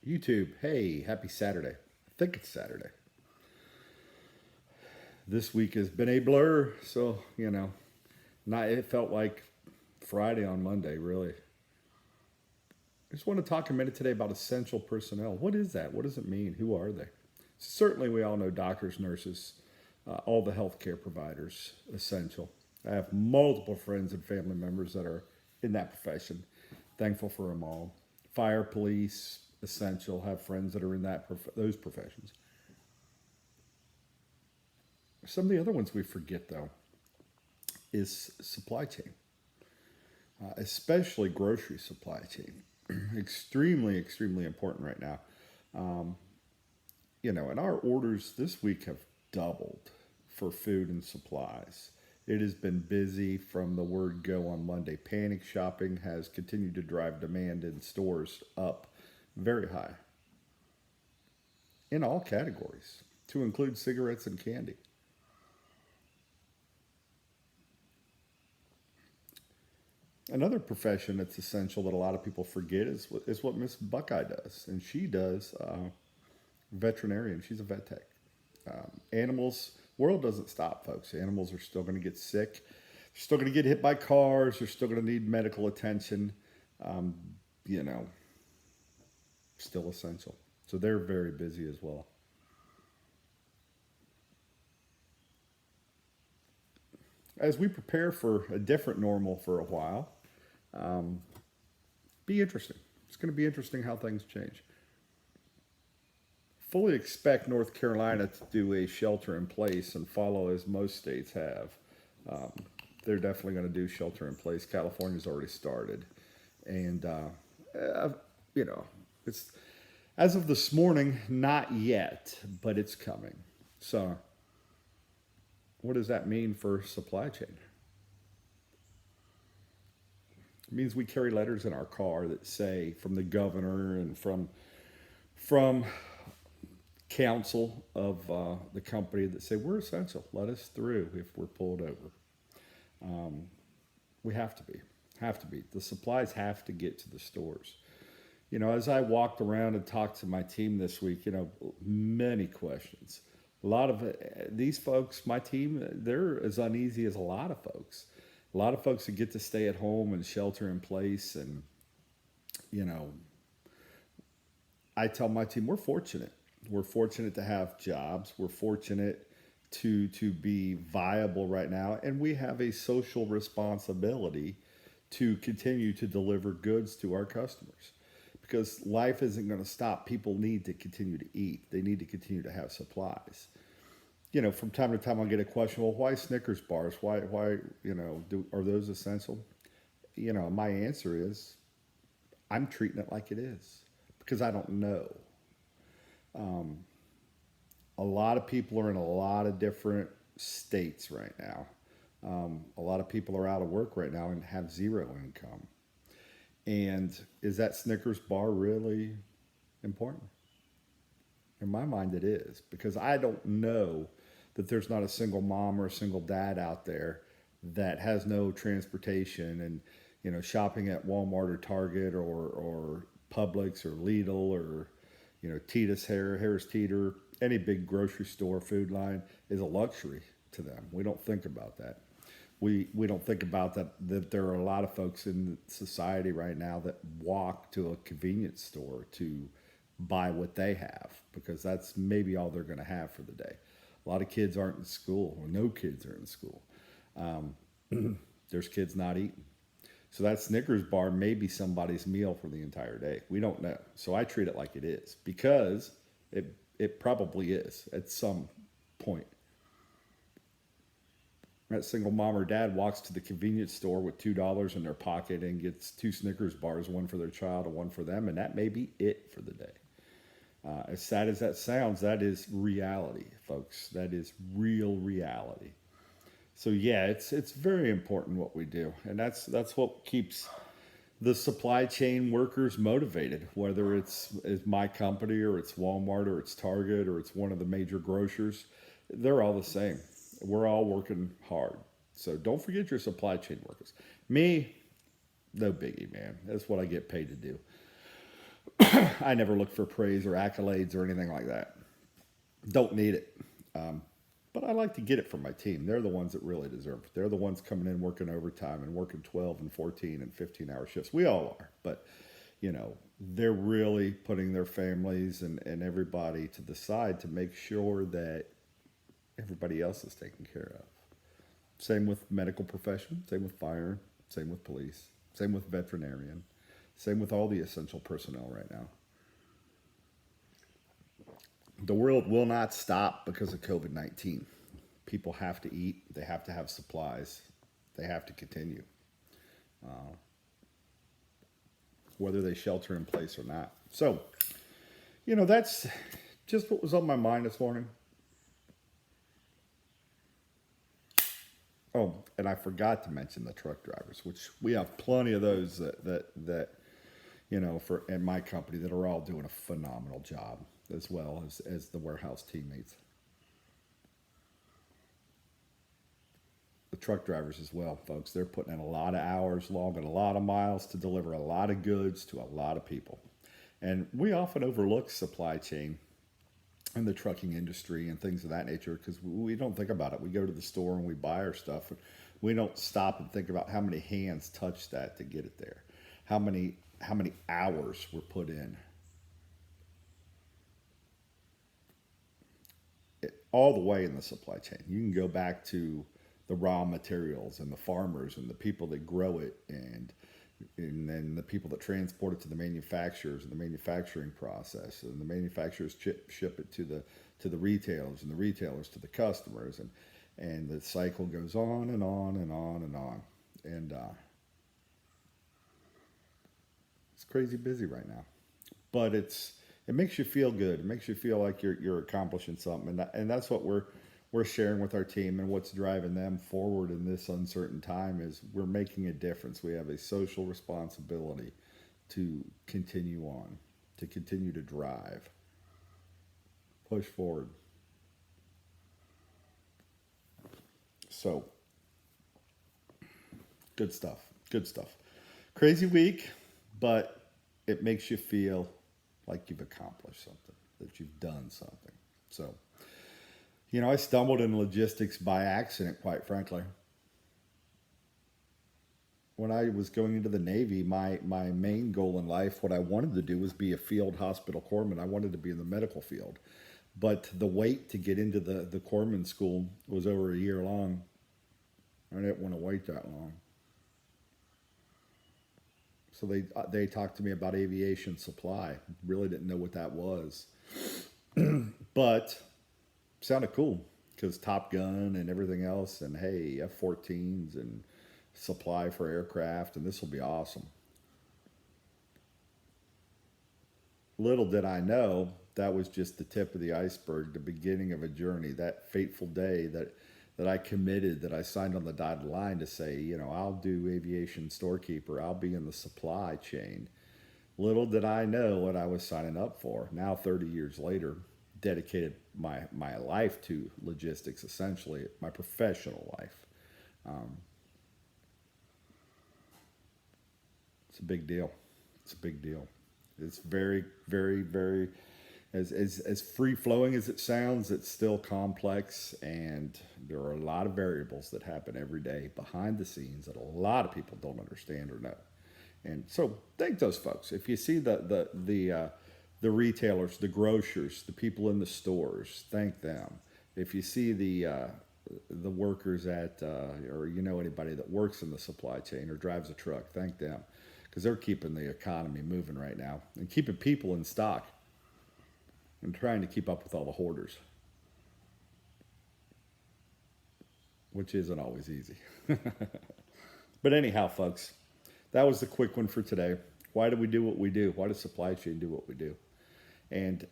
YouTube, hey, happy Saturday. I think it's Saturday. This week has been a blur, so, not it felt like Friday on Monday, really. I just want to talk a minute today about essential personnel. What is that? What does it mean? Who are they? Certainly, we all know doctors, nurses, all the healthcare providers, essential. I have multiple friends and family members that are in that profession. Thankful for them all. Fire, police, essential. Have friends that are in those professions. Some of the other ones we forget, though, is supply chain, especially grocery supply chain. Extremely, extremely important right now. Um, and our orders this week have doubled for food and supplies. It has been busy from the word go on Monday. Panic shopping has continued to drive demand in stores up very high in all categories, to include cigarettes and candy. Another profession that's essential that a lot of people forget is what Miss Buckeye does, and she does veterinarian. She's a vet tech. Animals, world doesn't stop, folks. Animals are still going to get sick. They're still going to get hit by cars. They're still going to need medical attention. Um, you know, Still essential. So they're very busy as well. As we prepare for a different normal for a while, um, be interesting. It's going to be interesting how things change. Fully expect North Carolina to do a shelter in place and follow as most states have. Um, they're definitely going to do shelter in place. California's already started, and uh, you know, it's as of this morning, not yet, but it's coming. So, what does that mean for supply chain? It means we carry letters in our car that say from the governor and from council of the company that say we're essential. Let us through if we're pulled over. Um, we have to be. The supplies have to get to the stores. As I walked around and talked to my team this week, many questions. A lot of these folks, my team, they're as uneasy as a lot of folks. A lot of folks that get to stay at home and shelter in place, and you know, I tell my team we're fortunate. We're fortunate to have jobs. We're fortunate to be viable right now, and we have a social responsibility to continue to deliver goods to our customers because life isn't going to stop. People need to continue to eat. They need to continue to have supplies. From time to time, I'll get a question. Well, why Snickers bars? Why? Are those essential? My answer is I'm treating it like it is because I don't know. Um, a lot of people are in a lot of different states right now. A lot of people are out of work right now and have zero income. And is that Snickers bar really important? In my mind, it is because I don't know that there's not a single mom or a single dad out there that has no transportation and shopping at Walmart or Target or Publix or Lidl or Harris Teeter, any big grocery store food line is a luxury to them. We don't think about that. We don't think about that there are a lot of folks in society right now that walk to a convenience store to buy what they have because that's maybe all they're going to have for the day. A lot of kids aren't in school, or no kids are in school. Um, there's kids not eating. So that Snickers bar may be somebody's meal for the entire day. We don't know. So I treat it like it is because it probably is at some point. That single mom or dad walks to the convenience store with $2 in their pocket and gets two Snickers bars, one for their child and one for them, and that may be it for the day. As sad as that sounds, that is reality, folks. That is real reality. So yeah, it's very important what we do, and that's what keeps the supply chain workers motivated. Whether it's my company or it's Walmart or it's Target or it's one of the major grocers, they're all the same. We're all working hard. So don't forget your supply chain workers. Me, no biggie, man. That's what I get paid to do. I never look for praise or accolades or anything like that. Don't need it. Um, but I like to get it from my team. They're the ones that really deserve it. They're the ones coming in working overtime and working 12 and 14 and 15-hour shifts. We all are. But, they're really putting their families and everybody to the side to make sure that everybody else is taken care of. Same with medical profession, same with fire, same with police, same with veterinarian, same with all the essential personnel right now. The world will not stop because of COVID 19. People have to eat, they have to have supplies, they have to continue, whether they shelter in place or not. So, that's just what was on my mind this morning. Oh, and I forgot to mention the truck drivers, which we have plenty of those that for in my company that are all doing a phenomenal job, as well as the warehouse teammates. The truck drivers as well, folks. They're putting in a lot of hours, logging a lot of miles to deliver a lot of goods to a lot of people. And we often overlook supply chain in the trucking industry and things of that nature because we don't think about it. We go to the store and we buy our stuff. And we don't stop and think about how many hands touched that to get it there, how many hours were put in. All the way in the supply chain. You can go back to the raw materials and the farmers and the people that grow it and then the people that transport it to the manufacturers and the manufacturing process, and the manufacturers ship it to the retailers, and the retailers to the customers, and the cycle goes on and on and on and on. And it's crazy busy right now, but it makes you feel good. It makes you feel like you're accomplishing something, and that's what we're sharing with our team, and what's driving them forward in this uncertain time is we're making a difference. We have a social responsibility to continue on, to continue to drive, push forward. So, good stuff. Good stuff. Crazy week, but it makes you feel like you've accomplished something, that you've done something. So, I stumbled in logistics by accident, quite frankly. When I was going into the Navy, my main goal in life, what I wanted to do was be a field hospital corpsman. I wanted to be in the medical field. But the wait to get into the corpsman school was over a year long. I didn't want to wait that long. So they talked to me about aviation supply. Really didn't know what that was. But sounded cool because Top Gun and everything else, and hey, F-14s and supply for aircraft, and this will be awesome. Little did I know that was just the tip of the iceberg, the beginning of a journey, that fateful day that I committed, that I signed on the dotted line to say, I'll do aviation storekeeper, I'll be in the supply chain. Little did I know what I was signing up for. Now, 30 years later, dedicated my life to logistics, essentially, my professional life. It's a big deal. It's a big deal. It's very, very, very, as free flowing as it sounds, it's still complex, and there are a lot of variables that happen every day behind the scenes that a lot of people don't understand or know. And so, thank those folks. If you see the retailers, the grocers, the people in the stores, thank them. If you see the workers or anybody that works in the supply chain or drives a truck, thank them, because they're keeping the economy moving right now and keeping people in stock and trying to keep up with all the hoarders, which isn't always easy. But anyhow, folks, that was the quick one for today. Why do we do what we do? Why does supply chain do what we do? And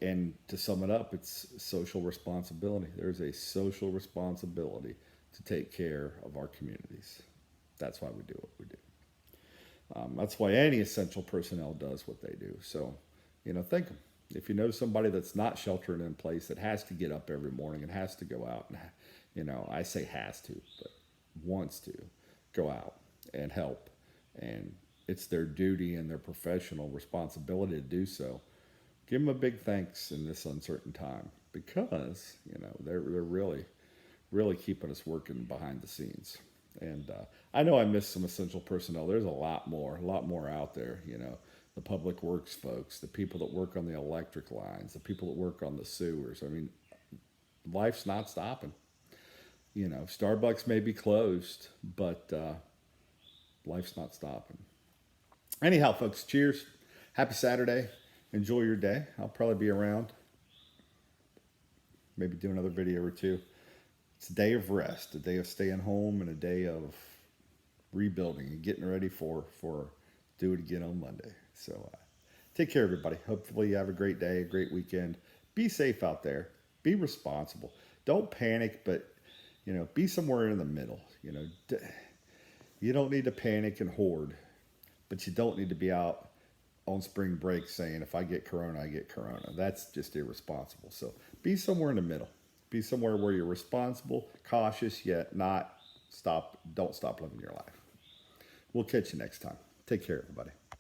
to sum it up, it's social responsibility. There's a social responsibility to take care of our communities. That's why we do what we do. That's why any essential personnel does what they do. So, thank them. If you know somebody that's not sheltering in place, that has to get up every morning and has to go out, and I say has to, but wants to go out and help and it's their duty and their professional responsibility to do so. Give them a big thanks in this uncertain time because, they're really keeping us working behind the scenes. And I know I missed some essential personnel. There's a lot more out there. The public works folks, the people that work on the electric lines, the people that work on the sewers. I mean, life's not stopping. Starbucks may be closed, but life's not stopping. Anyhow, folks, cheers. Happy Saturday. Enjoy your day. I'll probably be around. Maybe do another video or two. It's a day of rest, a day of staying home, and a day of rebuilding and getting ready for do it again on Monday. So take care, everybody. Hopefully you have a great day, a great weekend. Be safe out there. Be responsible. Don't panic, but be somewhere in the middle. You don't need to panic and hoard, but you don't need to be out on spring break saying, if I get corona, I get corona. That's just irresponsible. So be somewhere in the middle. Be somewhere where you're responsible, cautious, yet don't stop living your life. We'll catch you next time. Take care, everybody.